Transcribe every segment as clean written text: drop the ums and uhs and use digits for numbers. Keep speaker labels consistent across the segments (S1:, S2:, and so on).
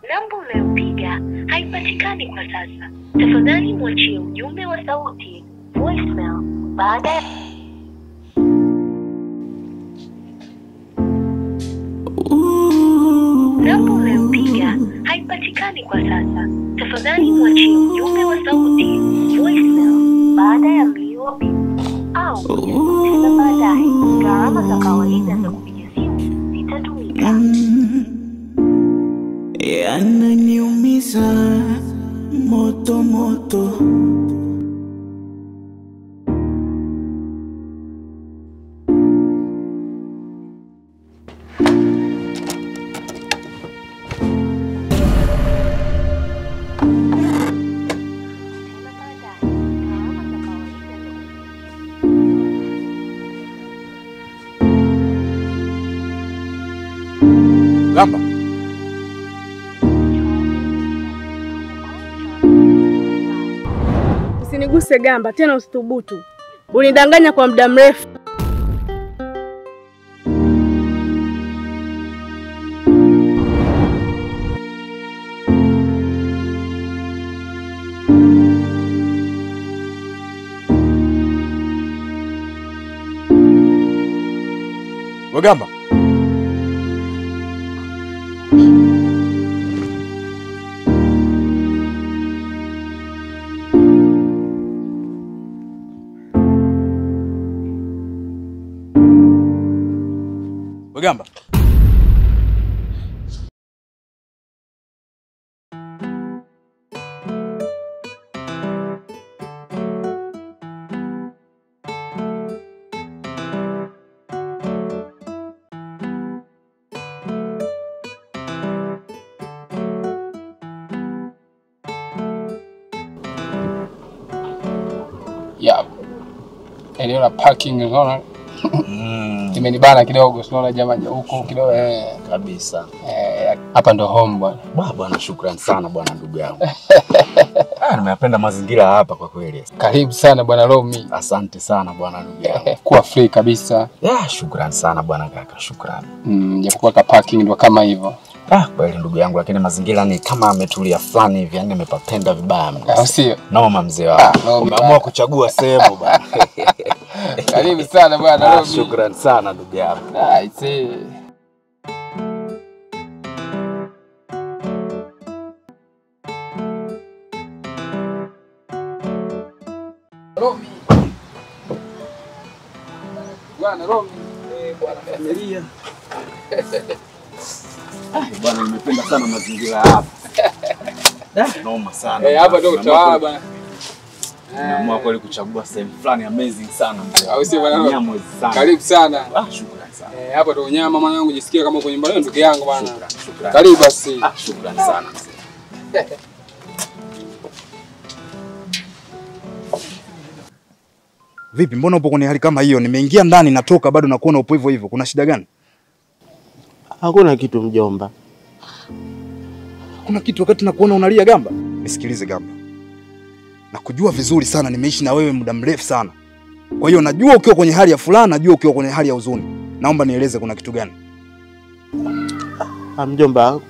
S1: Namba unayopiga haipatikani kwa sasa. Tafadhali mwachie ujumbe wa sauti, voicemail, baada Namba unayopiga haipatikani kwa sasa. Tafadhali mwachie ujumbe wa sauti, voicemail, baada ya mlio wa pipa. Au tena baadaye. Gharama za kawaida za kupiga simu zitatumika.
S2: Yananiumiza moto moto.
S3: Gamba.
S4: Usiniguse Gamba, tena usithubutu. Unidanganya kwa muda mrefu.
S3: Gamba. Gamba.
S5: Yeah. Eneo la parking unaona? Imenibana kidogo, unaona jamaa huko kidogo
S3: Kabisa.
S5: Hapa ndo home bwana.
S3: Bwana shukrani sana bwana ndugu yangu. Nimependa mazingira hapa kwa kweli.
S5: Karibu sana bwana Romi.
S3: Asante sana bwana ndugu yangu.
S5: Kuwa free kabisa.
S3: Shukrani sana bwana kaka, shukrani.
S5: Japokuwa ka parking ndo kama hivyo.
S3: Kweli ndugu yangu, lakini mazingira ni kama ametulia fulani hivi, yani nimepapenda vibaya mno.
S5: Sio?
S3: Noma mzee wangu. Umeamua kuchagua sehemu bwana.
S5: Karibu sana bwana Romi.
S3: Shukrani sana ndugu yangu.
S5: I see. Romi. Bwana Romi. Bwana familia.
S3: Bwana nimependa sana mazingira hapa. Noma sana.
S5: Hapa ndo utawala bwana.
S3: Nimeamua kweli kuchagua sehemu fulani amazing sana mzee.
S5: Au sio bwana?
S3: Nyama sana.
S5: Karibu sana.
S3: Shukrani sana.
S5: Hapa ndo unyama mwanangu, jisikia kama uko nyumbani ndugu yangu bwana.
S3: Shukrani.
S5: Karibu basi.
S3: Shukrani sana mzee.
S6: Vipi, mbona upo kwenye hali kama hiyo? Nimeingia ndani natoka bado nakuona upo hivyo hivyo. Kuna shida gani?
S7: Hakuna kitu mjomba.
S6: Kuna kitu wakati nakuona unalia Gamba? Nisikilize Gamba. Nakujua vizuri sana, nimeishi na wewe muda mrefu sana. Kwa hiyo najua ukiwa kwenye hali ya furaha, najua ukiwa kwenye hali ya huzuni. Naomba nieleze kuna kitu gani?
S7: Mjomba,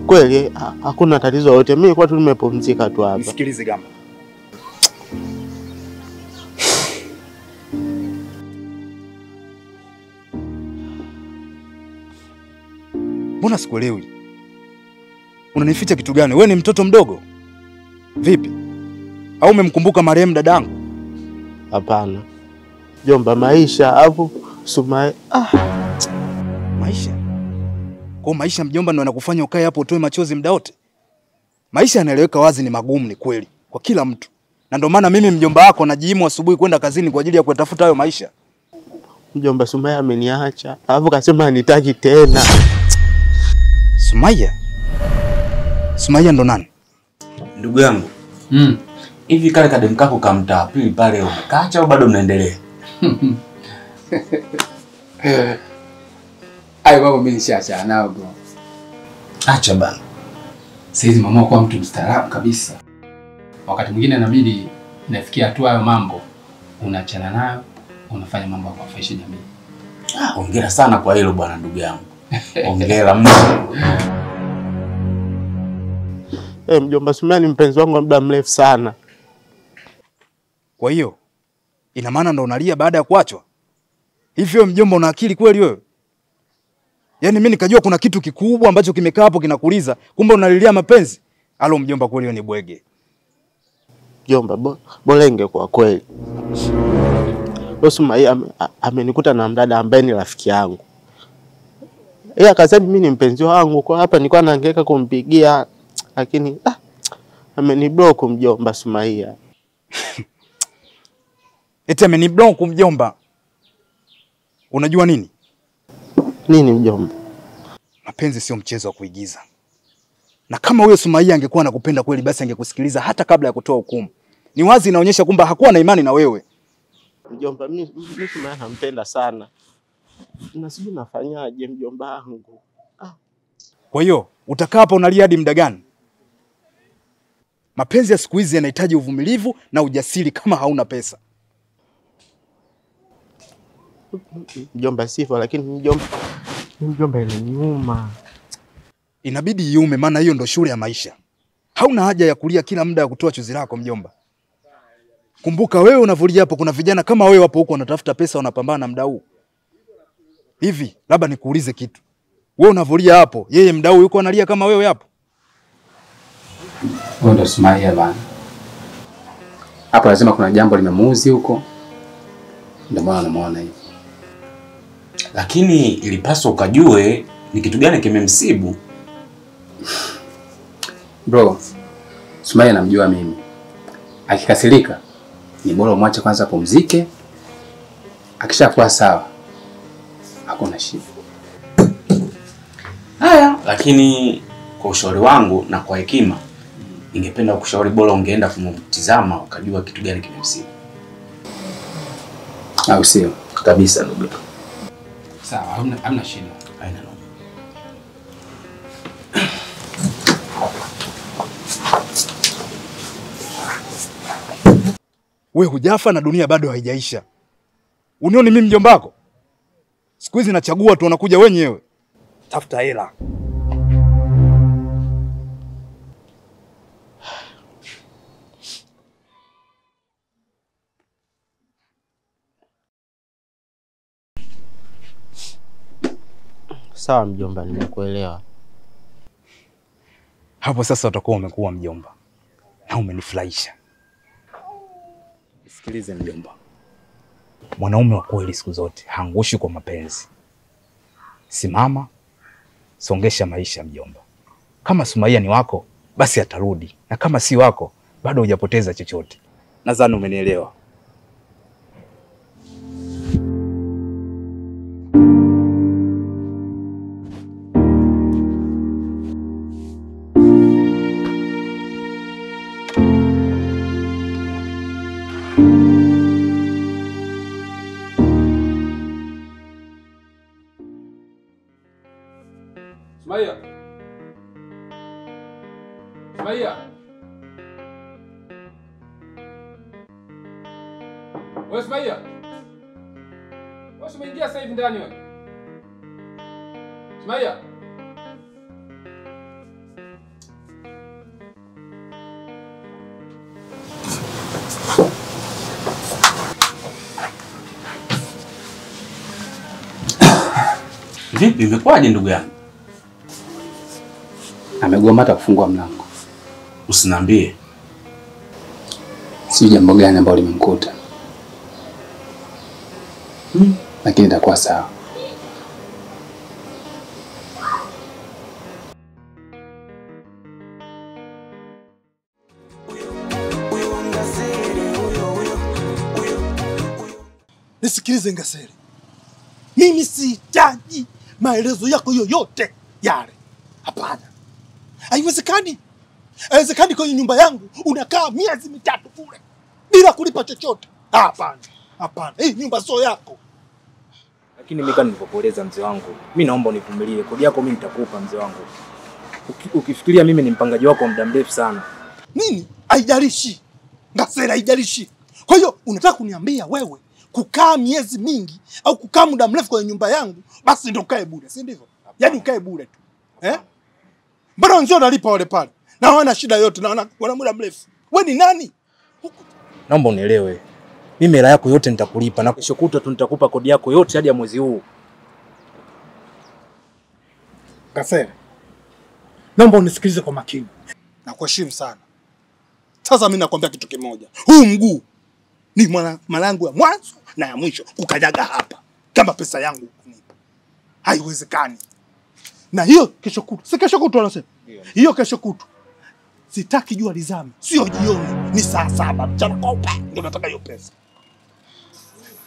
S7: kweli hakuna tatizo lolote. Mimi kwa tu nimepumzika tu hapa.
S6: Nisikilize Gamba. Mbona sikuelewi? Unanificha kitu gani? Wewe ni mtoto mdogo? Vipi? Au umemkumbuka marehemu dadangu?
S7: Hapana. Jomba, maisha hapo Sumai.
S6: Maisha? Kwa maisha mjomba ndio yanakufanya ukae hapo utoe machozi muda wote? Maisha yanaeleweka wazi ni magumu, ni kweli kwa kila mtu. Na ndio maana mimi mjomba wako najiimu asubuhi kwenda kazini kwa ajili ya kutafuta hayo maisha.
S7: Mjomba, Sumai ameniacha. Alafu kasema anitaki tena.
S6: Sumaya? Sumaya ndo nani?
S3: Ndugu yangu. Hivi kale kadem kako kamtaa pili pale ukaacha au bado mnaendelea?
S5: Hayo baba mimi nishaacha nao bro.
S3: Acha bana.
S5: Saizi mama kwa mtu mstaarabu kabisa. Wakati mwingine inabidi nafikia hatua hayo mambo unaachana nayo, unafanya mambo ya kufaisha jamii.
S3: Hongera sana kwa hilo bwana ndugu yangu. Hongera mno.
S7: Mjomba Sumaya ni mpenzi wangu wa muda mrefu sana.
S6: Kwa hiyo ina maana ndo unalia baada ya kuachwa? Hivi wewe mjomba una akili kweli wewe? Yaani mimi nikajua kuna kitu kikubwa ambacho kimekaa hapo kinakuliza, kumbe unalilia mapenzi. Alo mjomba, kweli wewe ni bwege.
S7: Mjomba, bolenge kwa kweli. Sumaya amenikuta na mdada ambaye ni rafiki yangu. Yeye akasema mimi ni mpenzi wangu, kwa hapa nilikuwa naangaika kumpigia lakini ameniblock mjomba Sumaya.
S6: Eti ameniblock mjomba. Unajua nini?
S7: Nini mjomba?
S6: Mapenzi sio mchezo wa kuigiza. Na kama huyo Sumaya angekuwa anakupenda kweli, basi angekusikiliza hata kabla ya kutoa hukumu. Ni wazi inaonyesha kwamba hakuwa na imani na wewe.
S7: Mjomba, mimi Sumaya nampenda sana. Na sijui nafanyaje mjomba wangu.
S6: Kwa hiyo utakaa hapa unalia hadi muda gani? Mapenzi ya siku hizi yanahitaji uvumilivu na ujasiri kama hauna pesa.
S7: Mjomba sifa, lakini mjomba inaniuma.
S6: Inabidi iume, maana hiyo ndo shule ya maisha. Hauna haja ya kulia kila muda ya kutoa chozi lako mjomba. Kumbuka wewe unavulia hapo, kuna vijana kama wewe hapo huko wanatafuta pesa, wanapambana na muda huu. Hivi labda nikuulize kitu. Wewe unavulia hapo, yeye muda huu yuko analia kama wewe hapo?
S5: Ndo Sumaya bana. Hapo lazima kuna jambo limemuuzi huko. Ndio maana namuona hivi.
S3: Lakini ilipaswa ukajue ni kitu gani kimemsibu.
S5: Bro, Sumaya namjua mimi. Akikasirika ni bora umwache kwanza pumzike. Akishakuwa sawa hakuna shida.
S3: Haya, lakini kwa ushauri wangu na kwa hekima, ningependa kushauri bora ungeenda kumtizama ukajua kitu gani kimemsibu.
S5: Au sio?
S3: Kabisa ndugu.
S5: Sawa, hamna shida.
S3: Haina noma.
S6: Wewe hujafa na dunia bado haijaisha. Unioni mimi mjomba wako? Siku hizi nachagua tu, unakuja wenyewe. Tafuta hela.
S7: Sawa mjomba, nimekuelewa.
S6: Hapo sasa utakuwa umekuwa mjomba. Na umenifurahisha. Sikilize mjomba. Mwanaume wa kweli siku zote haangushi kwa mapenzi. Simama, songesha maisha mjomba. Kama Sumaya ni wako, basi atarudi. Na kama si wako, bado hujapoteza chochote. Nadhani umenielewa.
S5: Sumaya. Sumaya. Wewe Sumaya. Wewe umeingia sasa hivi ndani wewe. Sumaya.
S3: Vipi, imekwaje ndugu yangu?
S5: Amegoma hata kufungua mlango.
S3: Usiniambie.
S5: Si jambo gani ambalo limemkuta. Lakini itakuwa sawa.
S8: Nisikilize Ngaseri. Mimi sihitaji maelezo yako yoyote yale. Hapana. Haiwezekani. Haiwezekani kwenye nyumba yangu unakaa miezi mitatu kule bila kulipa chochote. Hapana. Hapana. Hii nyumba sio yako.
S6: Lakini mimi kama nilivyokueleza mzee wangu, mimi naomba univumilie. Kodi yako mimi nitakupa mzee wangu. Ukifikiria mimi ni mpangaji wako muda mrefu sana.
S8: Nini? Haijalishi. Ngaseri haijalishi. Kwa hiyo unataka kuniambia wewe kukaa miezi mingi au kukaa muda mrefu kwenye nyumba yangu basi ndio ukae bure, si ndivyo? Yaani ukae bure tu. Mbona wenzio nalipa wale pale? na hawana shida yote na wana muda mrefu. Wewe ni nani?
S6: Naomba unielewe. Mimi hela yako yote nitakulipa na kesho kutwa tu nitakupa kodi yako yote hadi ya mwezi huu.
S8: Kasere, naomba unisikilize kwa makini. Nakuheshimu sana. Sasa mimi nakwambia kitu kimoja. Huu mguu ni malango ya mwanzo na ya mwisho ukajaga hapa. Kama pesa yangu kunipa. Haiwezekani. Na hiyo kesho kutwa. Si kesho kutwa anasema. Hiyo kesho kutwa. Sitaki jua lizame. Sio jioni, ni saa 7 mchana kopa. Ndio nataka hiyo pesa.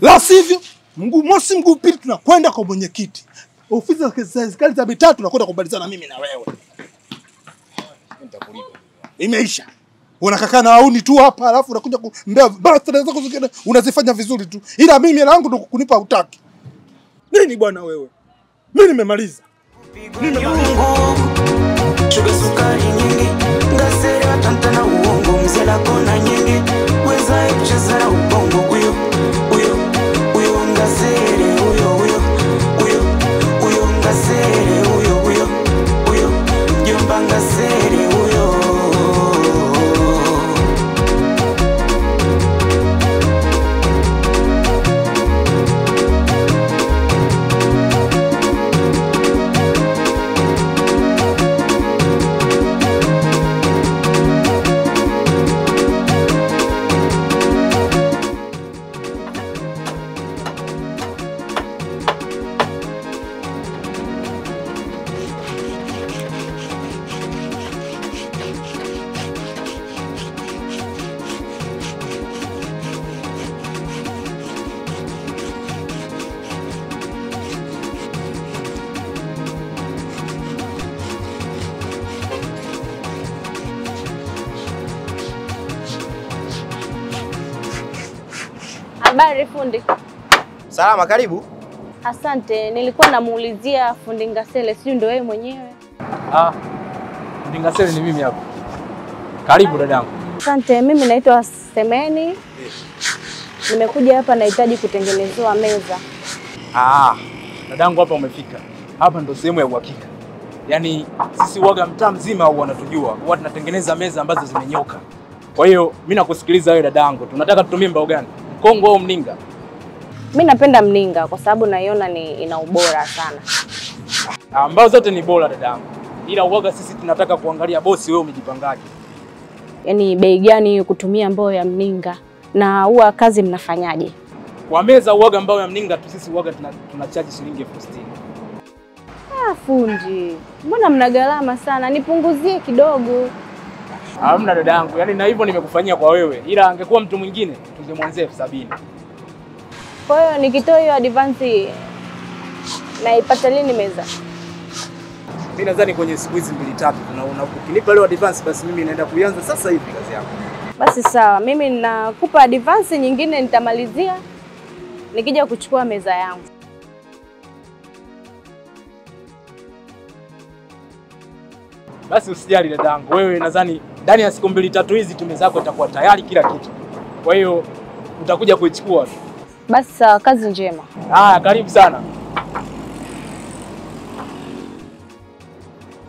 S8: La sivyo, mguu mosi mguu pili tunakwenda kwa mwenyekiti. Ofisi za serikali za mitaa tunakwenda kubalizana mimi na wewe. Nitakulipa. Imeisha. Unakakaa na wauni tu hapa alafu unakuja kumbea basi zako zingine unazifanya vizuri tu. Ila mimi hela yangu ndo kunipa hutaki. Nini bwana wewe? Mimi nimemaliza.
S2: Sugar sukari nyingi, ngasere watantana uongo, mzela kona nyingi, weza kucheza na ubongo huyo ngasere huyo ngasere huyo jomba ngasere huyo.
S4: Habari fundi.
S9: Salama, karibu.
S4: Asante, nilikuwa namuulizia fundi Ngasele, sio ndio wewe mwenyewe?
S6: Fundi Ngasele ni mimi hapa. Karibu dadangu.
S4: Asante, mimi naitwa Semeni. Nimekuja hapa nahitaji kutengenezewa meza.
S6: Dadangu hapa umefika. Hapa ndo sehemu ya uhakika. Yaani sisi huaga mtaa mzima au wanatujua. Huwa tunatengeneza meza ambazo zimenyoka. Kwa hiyo mimi nakusikiliza wewe dadangu. Tunataka tutumie mbao gani? Mkongo au mninga?
S4: Mimi napenda mninga kwa sababu naiona ina ubora sana.
S6: Mbao zote ni bora dadangu. Ila huaga sisi tunataka kuangalia bosi wewe umejipangaje.
S4: Yaani bei gani kutumia mbao ya mninga? Na huwa kazi mnafanyaje?
S6: Kwa meza huaga mbao ya mninga tu sisi huaga tunachaji shilingi 60,000.
S4: Fundi. Mbona mna gharama sana? Nipunguzie kidogo.
S6: Hamna dadangu, yaani na hivyo nimekufanyia kwa wewe. Ila angekuwa mtu mwingine tungemwanzia 70,000.
S4: Kwa hiyo nikitoa hiyo advance naipata lini meza?
S6: Mimi nadhani kwenye siku hizi 2-3 ukinipa leo advance basi mimi naenda kuanza sasa hivi kazi yako.
S4: Basi sawa, mimi nakupa advance nyingine nitamalizia nikija kuchukua meza yangu.
S6: Basi usijali dadangu, wewe nadhani ndani ya siku 2-3 hizi tume zako itakuwa tayari kila kitu. Kwa hiyo utakuja kuichukua tu.
S4: Basi sawa, kazi njema.
S6: Karibu sana.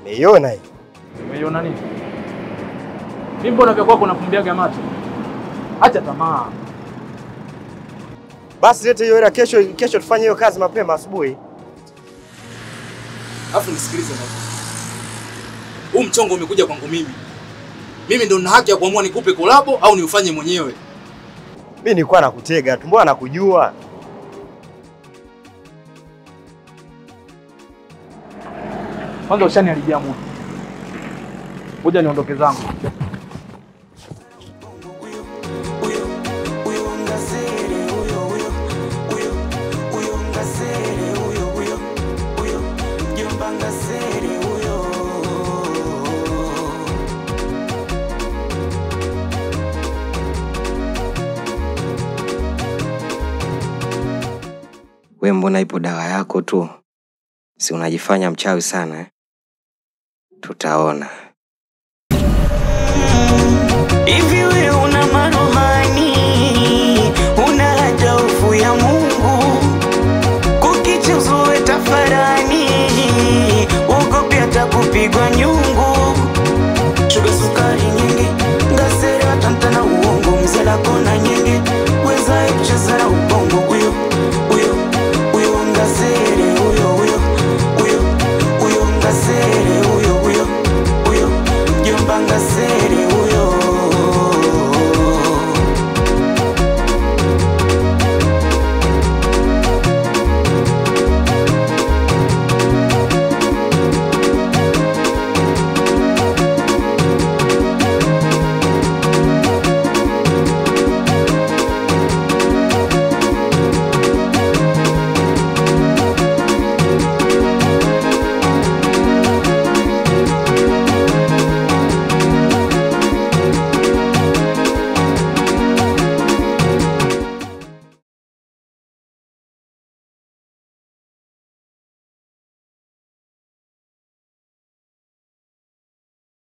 S9: Umeiona hii?
S6: Umeiona nini? Mimi mbona vya kwako unapumbiaga macho? Acha tamaa.
S9: Basi lete hiyo hela kesho tufanye hiyo kazi mapema asubuhi.
S3: Alafu nisikilize mwanangu. Huu mchongo umekuja kwangu mimi. Mimi ndo nina haki ya kuamua nikupe kolabo au niufanye mwenyewe.
S9: Mimi nilikuwa nakutega tu, mbona nakujua?
S6: Kwanza ushaniharibia muda. Ngoja niondoke zangu.
S9: We mbona ipo dawa yako tu? Si unajifanya mchawi sana eh? Tutaona. If you